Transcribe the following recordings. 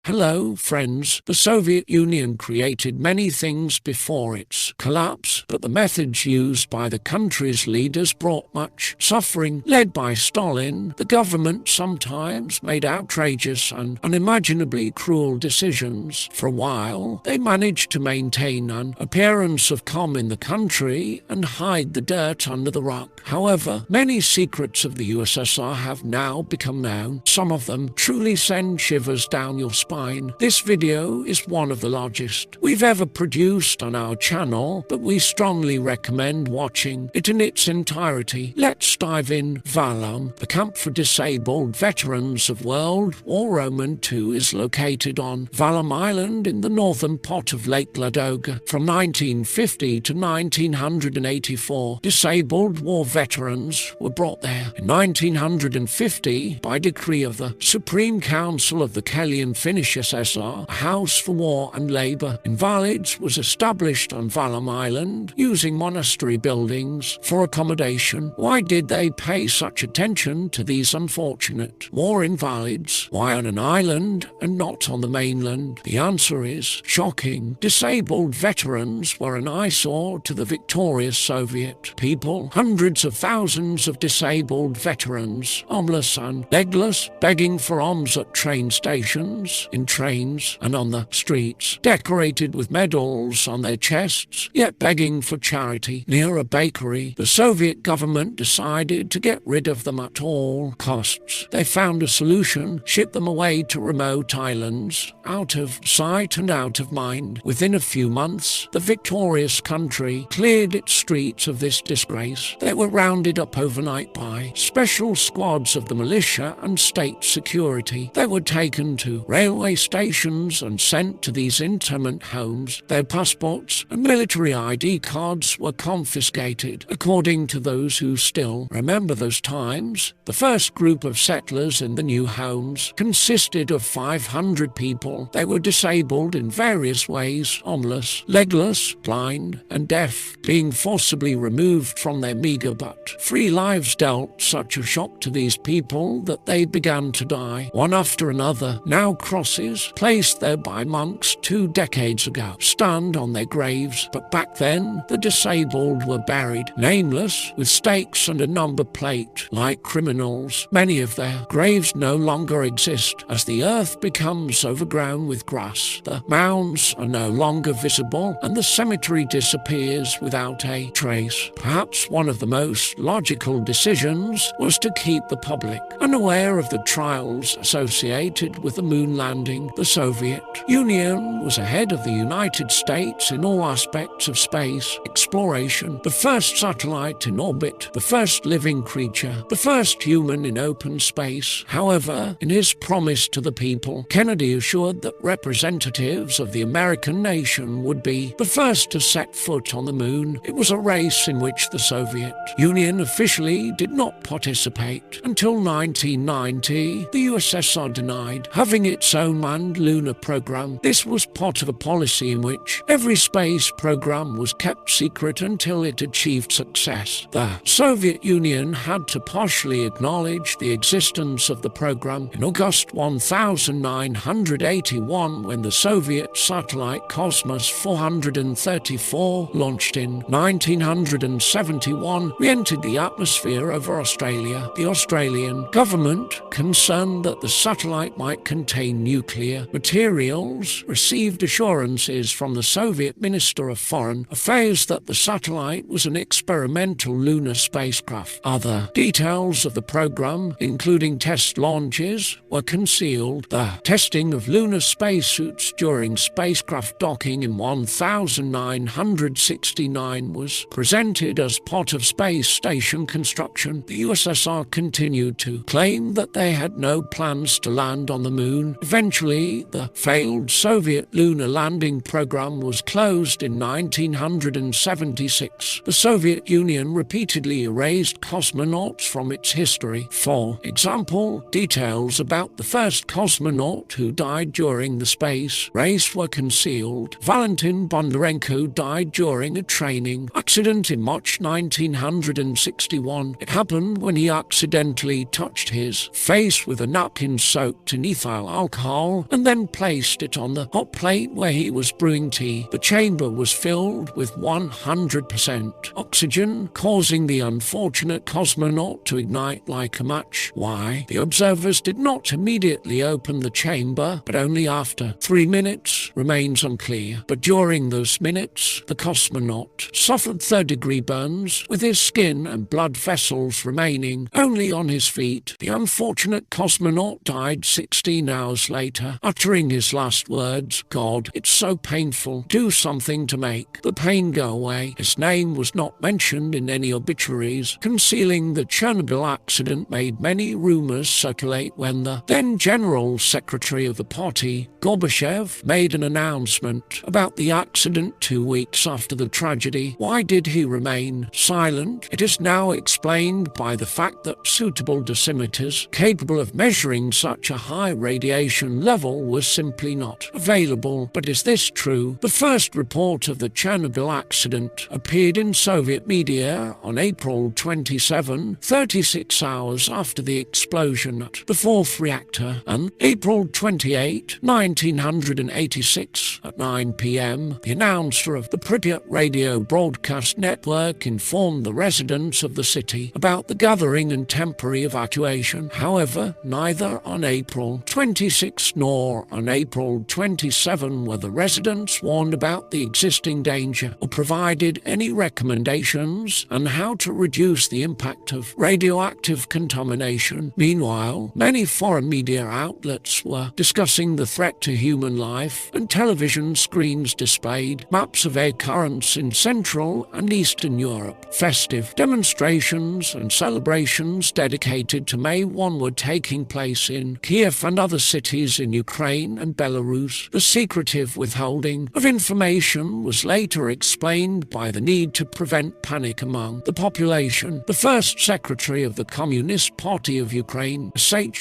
Hello, friends. The Soviet Union created many things before its collapse, but the methods used by the country's leaders brought much suffering. Led by Stalin, the government sometimes made outrageous and unimaginably cruel decisions. For a while, they managed to maintain an appearance of calm in the country and hide the dirt under the rug. However, many secrets of the USSR have now become known. Some of them truly send shivers down your spine. This video is one of the largest we've ever produced on our channel, but we strongly recommend watching it in its entirety. Let's dive in. Valaam, the camp for disabled veterans of World War II, is located on Valaam Island in the northern part of Lake Ladoga. From 1950 to 1984, disabled war veterans were brought there. In 1950, by decree of the Supreme Council of the Katyn Finnish USSR, a house for war and labour invalids was established on Valaam Island using monastery buildings for accommodation. Why did they pay such attention to these unfortunate war invalids? Why on an island and not on the mainland? The answer is shocking. Disabled veterans were an eyesore to the victorious Soviet people. Hundreds of thousands of disabled veterans, armless and legless, begging for alms at train stations, in trains and on the streets, decorated with medals on their chests, yet begging for charity. Near a bakery, the Soviet government decided to get rid of them at all costs. They found a solution: ship them away to remote islands, out of sight and out of mind. Within a few months, the victorious country cleared its streets of this disgrace. They were rounded up overnight by special squads of the militia and state security. They were taken to railway stations and sent to these internment homes. Their passports and military ID cards were confiscated. According to those who still remember those times, the first group of settlers in the new homes consisted of 500 people. They were disabled in various ways: armless, legless, blind, and deaf, being forcibly removed from their meagre but free lives dealt such a shock to these people that they began to die, one after another. Now crosses, placed there by monks 2 decades ago, stand on their graves, but back then the disabled were buried, nameless, with stakes and a number plate, like criminals. Many of their graves no longer exist as the earth becomes overgrown with grass. The mounds are no longer visible and the cemetery disappears without a trace. Perhaps one of the most logical decisions was to keep the public unaware of the trials associated with the moon landing. The Soviet Union was ahead of the United States in all aspects of space exploration. The first satellite in orbit, the first living creature, the first human in open space. However, in his promise to the people, Kennedy assured that representatives of the American nation would be the first to set foot on the moon. It was a race in which the Soviet Union officially did not participate. Until 1990, the USSR denied having its own manned lunar program. This was part of a policy in which every space program was kept secret until it achieved success. The Soviet Union had to partially acknowledge the existence of the program in August 1981, when the Soviet satellite Cosmos 434, launched in 1971, re-entered the atmosphere over Australia. The Australian government, concerned that the satellite might contain nuclear materials, received assurances from the Soviet Minister of Foreign Affairs that the satellite was an experimental lunar spacecraft. Other details of the program, including test launches, were concealed. The testing of lunar spacesuits during spacecraft docking in 1969 was presented as part of space station construction. The USSR continued to claim that they had no plans to land on the moon. Eventually, the failed failed Soviet lunar landing program was closed in 1976. The Soviet Union repeatedly erased cosmonauts from its history. For example, details about the first cosmonaut who died during the space race were concealed. Valentin Bondarenko died during a training accident in March 1961. It happened when he accidentally touched his face with a napkin soaked in ethyl alcohol and then placed it on the hot plate where he was brewing tea. The chamber was filled with 100% oxygen, causing the unfortunate cosmonaut to ignite like a match. Why? The observers did not immediately open the chamber, but only after 3 minutes remains unclear. But during those minutes, the cosmonaut suffered third-degree burns, with his skin and blood vessels remaining only on his feet. The unfortunate cosmonaut died 16 hours later, uttering his last words, "God, it's so painful. Do something to make the pain go away." His name was not mentioned in any obituaries. Concealing the Chernobyl accident made many rumors circulate when the then General Secretary of the party, Gorbachev, made an announcement about the accident 2 weeks after the tragedy. Why did he remain silent? It is now explained by the fact that suitable dosimeters capable of measuring such a high radiation level were simply not available. But is this true? The first report of the Chernobyl accident appeared in Soviet media on April 27, 36 hours after the explosion at the fourth reactor, and April 28, 1986 at 9 p.m., the announcer of the Pripyat radio broadcast network informed the residents of the city about the gathering and temporary evacuation. However, neither on April 26 nor on April 27 were the residents warned about the existing danger or provided any recommendations on how to reduce the impact of radioactive contamination. Meanwhile, many foreign media outlets were discussing the threat to human life, and television screens displayed maps of air currents in Central and Eastern Europe. Festive demonstrations and celebrations dedicated to May 1 were taking place in Kiev and other cities in Ukraine and Belarus. The secretive withholding of information was later explained by the need to prevent panic among the population. The first secretary of the Communist Party of Ukraine, Seit,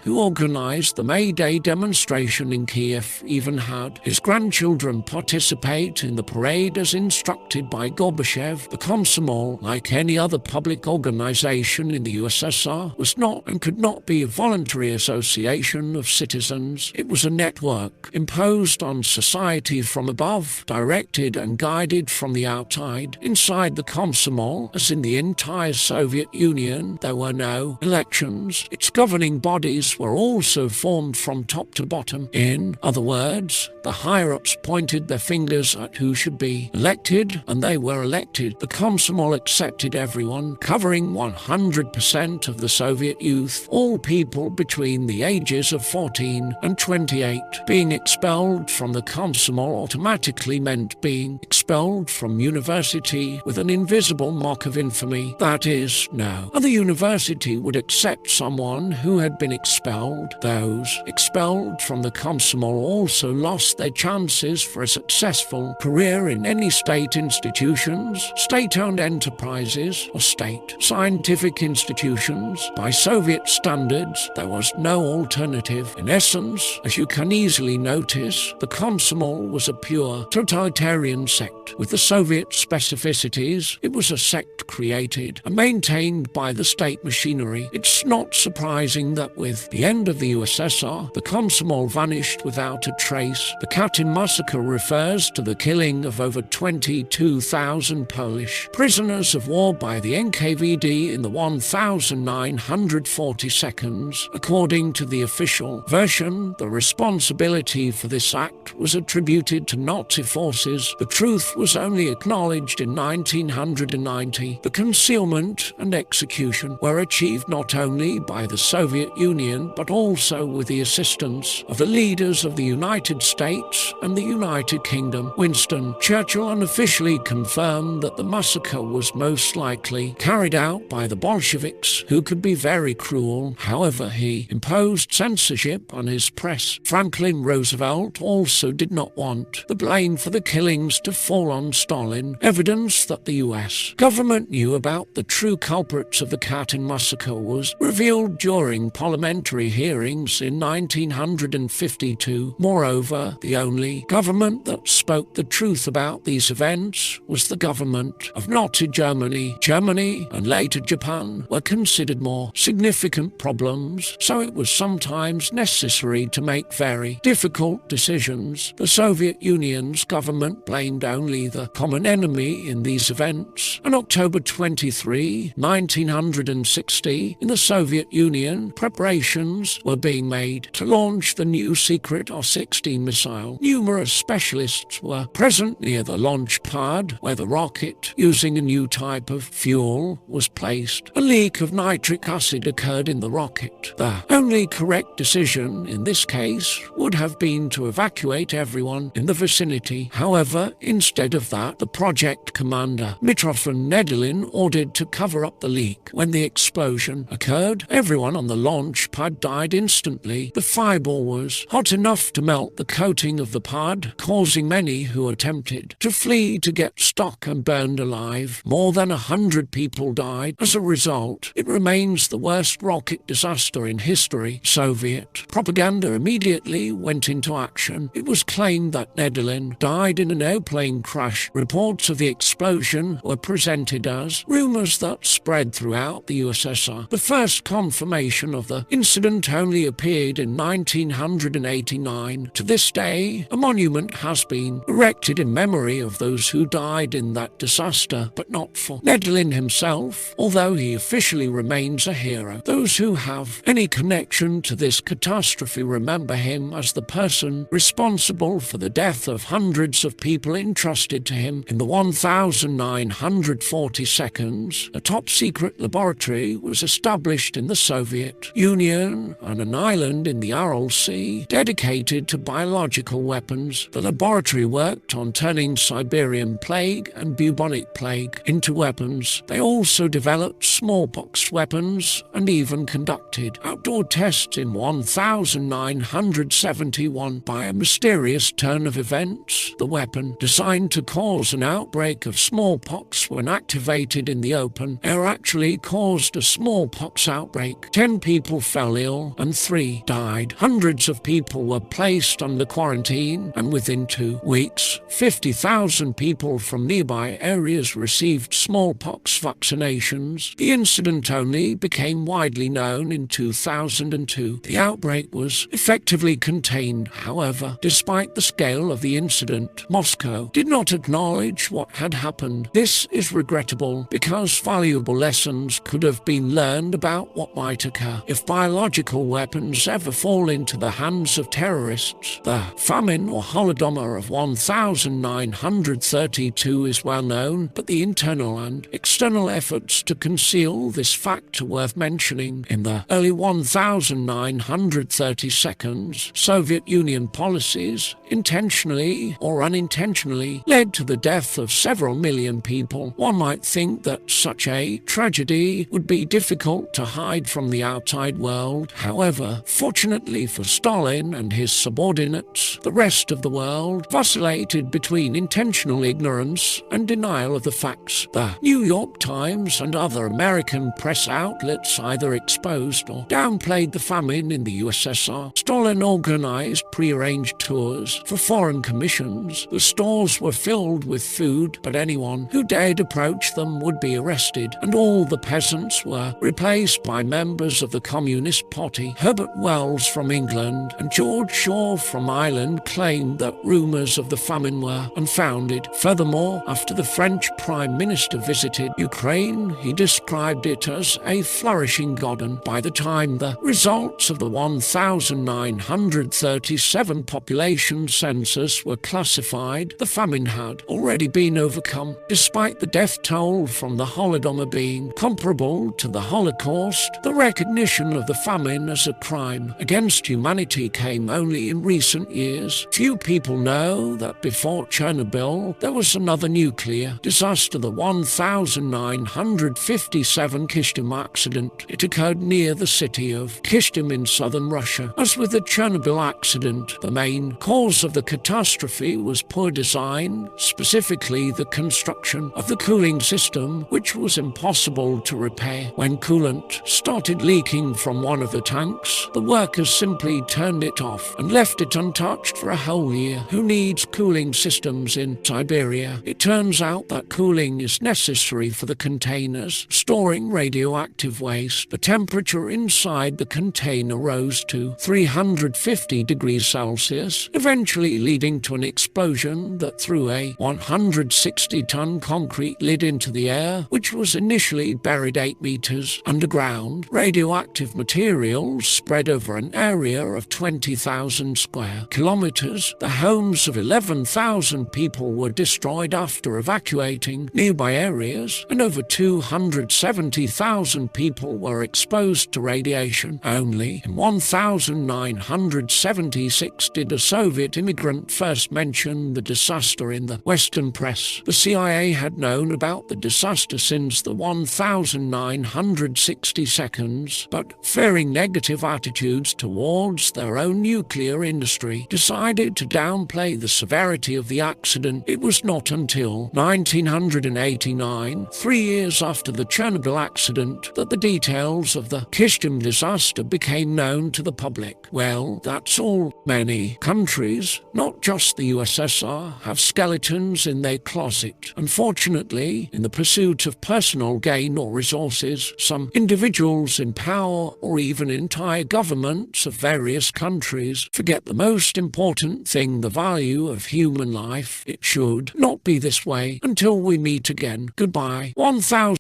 who organized the May Day demonstration in Kiev, even had his grandchildren participate in the parade as instructed by Gorbachev. The Komsomol, like any other public organization in the USSR, was not and could not be a voluntary association of citizens. It was a network imposed on society from above, directed and guided from the outside. Inside the Komsomol, as in the entire Soviet Union, there were no elections. Its governing bodies were also formed from top to bottom. In other words, the higher-ups pointed their fingers at who should be elected, and they were elected. The Komsomol accepted everyone, covering 100% of the Soviet youth, all people between the ages of 14 and 28. Being expelled from the Komsomol automatically meant being expelled from university with an invisible mark of infamy. That is, no other university would accept someone who had been expelled. Those expelled from the Komsomol also lost their chances for a successful career in any state institutions, state-owned enterprises, or state scientific institutions. By Soviet standards, there was no alternative. In essence, as you can easily notice, the Komsomol was a pure totalitarian sect. With the Soviet specificities, it was a sect created and maintained by the state machinery. It's not surprising that with the end of the USSR, the Komsomol vanished without a trace. The Katyn massacre refers to the killing of over 22,000 Polish prisoners of war by the NKVD in the 1942. According to the official version, the responsibility for this act was attributed to Nazi forces. The truth was only acknowledged in 1990. The concealment and execution were achieved not only by the Soviet Union, but also with the assistance of the leaders of the United States and the United Kingdom. Winston Churchill unofficially confirmed that the massacre was most likely carried out by the Bolsheviks, who could be very cruel. However, he imposed censorship on his press. Franklin Roosevelt also did not want the blame for the killings to fall on Stalin. Evidence that the US government knew about the true culprits of the Katyn massacre was revealed during parliamentary hearings in 1952. Moreover, the only government that spoke the truth about these events was the government of Nazi Germany. Germany and later Japan were considered more significant problems, so it was sometimes necessary to make very difficult decisions. The Soviet Union's government blamed only the common enemy in these events. On October 23, 1960, in the Soviet Union, preparations were being made to launch the new secret R-16 missile. Numerous specialists were present near the launch pad where the rocket, using a new type of fuel, was placed. A leak of nitric acid occurred in the rocket. The only correct decision in this case would have been to evacuate everyone in the vicinity. However, instead of that, the project commander, Mitrofan Nedelin, ordered to cover up the leak. When the explosion occurred, everyone on the launch pad died instantly. The fireball was hot enough to melt the coating of the pad, causing many who attempted to flee to get stuck and burned alive. More than 100 people died. As a result, it remains the worst rocket disaster in history. Soviet propaganda immediately went into action. It was claimed that Nedelin died in an airplane crash. Reports of the explosion were presented as rumors that spread throughout the USSR. The first confirmation of the incident only appeared in 1989. To this day, a monument has been erected in memory of those who died in that disaster, but not for Nedelin himself, although he officially remains a hero. Those who have any connection to this catastrophe remember him as the person responsible for the death of hundreds of people entrusted to him. In the 1940 seconds, a top-secret laboratory was established in the Soviet Union on an island in the Aral Sea dedicated to biological weapons. The laboratory worked on turning Siberian plague and bubonic plague into weapons. They also developed smallpox weapons and even conducted outdoor tests in 1971. By a mysterious turn of events, the weapon designed to cause an outbreak of smallpox when activated in the open air actually caused a smallpox outbreak. 10 people fell ill and 3 died. Hundreds of people were placed under quarantine, and within 2 weeks, 50,000 people from nearby areas received smallpox vaccinations. The incident only became widely known in 2002. The outbreak was effectively contained. However, despite the scale of the incident, Moscow did not acknowledge what had happened. This is regrettable because valuable lessons could have been learned about what might occur if biological weapons ever fall into the hands of terrorists. The famine or Holodomor of 1932 is well known, but the internal and external efforts to conceal this fact are worth mentioning. In the early 1932s, Soviet Union policies, intentionally or unintentionally, led to the death of several million people. One might think that such a tragedy would be difficult to hide from the outside world. However, fortunately for Stalin and his subordinates, the rest of the world vacillated between intentional ignorance and denial of the facts. The New York Times and other American press outlets either exposed or downplayed the famine in the USSR. Stalin organized prearranged tours for foreign commissions. The stores were filled with food, but anyone who dared approach them would be arrested, and all the peasants were replaced by members of the Communist Party. Herbert Wells from England and George Shaw from Ireland claimed that rumors of the famine were unfounded. Furthermore, after the French Prime Minister visited Ukraine, he described it as a flourishing garden. By the time the results of the 1937 population census were classified, the famine had already been overcome. Despite the death toll from the Holodomor being comparable to the Holocaust, the recognition of the famine as a crime against humanity came only in recent years. Few people know that before Chernobyl, there was another nuclear disaster, the 1957 Kyshtym accident. It occurred near the city of Kyshtym in southern Russia. As with the Chernobyl Chernobyl accident. The main cause of the catastrophe was poor design, specifically the construction of the cooling system, which was impossible to repair. When coolant started leaking from one of the tanks, the workers simply turned it off and left it untouched for a whole year. Who needs cooling systems in Siberia? It turns out that cooling is necessary for the containers storing radioactive waste. The temperature inside the container rose to 350 degrees Celsius, eventually leading to an explosion that threw a 160-ton concrete lid into the air, which was initially buried 8 meters underground. Radioactive materials spread over an area of 20,000 square kilometers. The homes of 11,000 people were destroyed after evacuating nearby areas, and over 270,000 people were exposed to radiation. Only in 1976 did a Soviet immigrant first mention the disaster in the Western press. The CIA had known about the disaster since the 1962, but fearing negative attitudes towards their own nuclear industry, decided to downplay the severity of the accident. It was not until 1989, 3 years after the Chernobyl accident, that the details of the Kyshtym disaster became known to the public. Well, that's all. Many countries, not just the USSR, have skeletons in their closet. Unfortunately, in the pursuit of personal gain or resources, some individuals in power or even entire governments of various countries forget the most important thing, the value of human life. It should not be this way. Until we meet again, goodbye. 1000